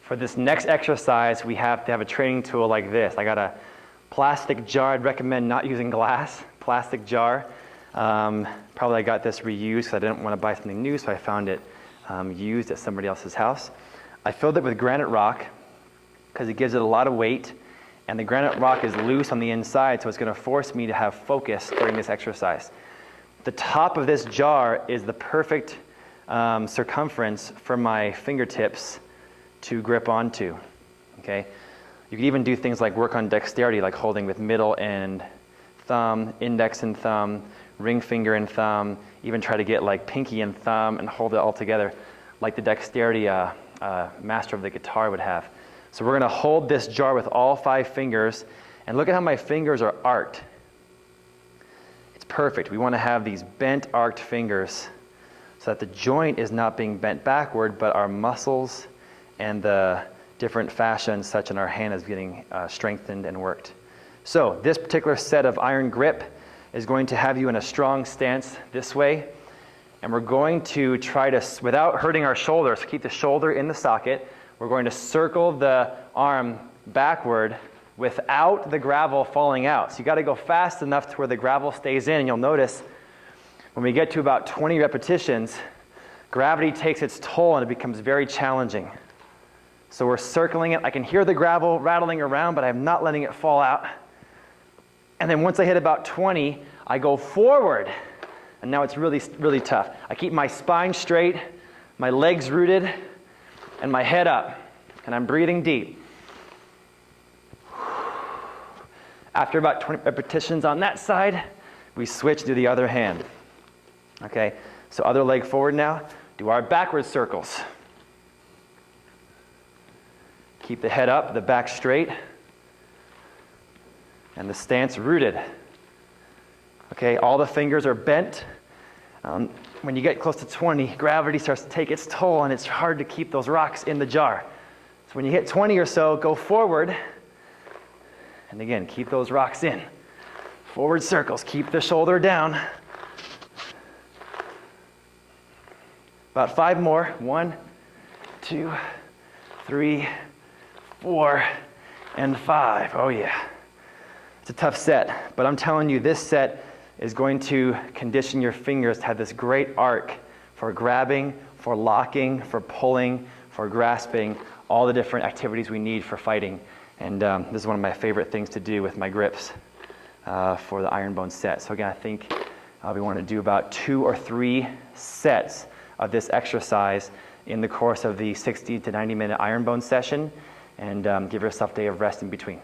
For this next exercise, we have to have a training tool like this. I got a plastic jar. I'd recommend not using glass, plastic jar. Probably I got this reused because I didn't want to buy something new, so I found it used at somebody else's house. I filled it with granite rock because it gives it a lot of weight, and the granite rock is loose on the inside, so it's going to force me to have focus during this exercise. The top of this jar is the perfect circumference for my fingertips to grip onto, okay? You can even do things like work on dexterity, like holding with middle and thumb, index and thumb, ring finger and thumb, even try to get like pinky and thumb and hold it all together like the dexterity master of the guitar would have. So we're gonna hold this jar with all 5 fingers, and look at how my fingers are arced. It's perfect. We wanna have these bent, arced fingers so that the joint is not being bent backward, but our muscles and the different fascia and such in our hand is getting strengthened and worked. So this particular set of iron grip is going to have you in a strong stance this way, and we're going to try to, without hurting our shoulders, keep the shoulder in the socket, we're going to circle the arm backward without the gravel falling out. So you got to go fast enough to where the gravel stays in, and you'll notice when we get to about 20 repetitions, gravity takes its toll and it becomes very challenging. So we're circling it. I can hear the gravel rattling around, but I'm not letting it fall out. And then once I hit about 20, I go forward. And now it's really, really tough. I keep my spine straight, my legs rooted, and my head up. And I'm breathing deep. After about 20 repetitions on that side, we switch to the other hand. Okay, so other leg forward now. Do our backward circles. Keep the head up, the back straight, and the stance rooted. Okay, all the fingers are bent. When you get close to 20, gravity starts to take its toll, and it's hard to keep those rocks in the jar. So when you hit 20 or so, go forward, and again, keep those rocks in. Forward circles, keep the shoulder down. About 5 more. 1, 2, 3, 4, and 5. Oh yeah. It's a tough set, but I'm telling you, this set is going to condition your fingers to have this great arc for grabbing, for locking, for pulling, for grasping, all the different activities we need for fighting. And this is one of my favorite things to do with my grips for the iron bone set. So again, I think we want to do about 2 or 3 sets of this exercise in the course of the 60 to 90 minute iron bone session, and give yourself a day of rest in between.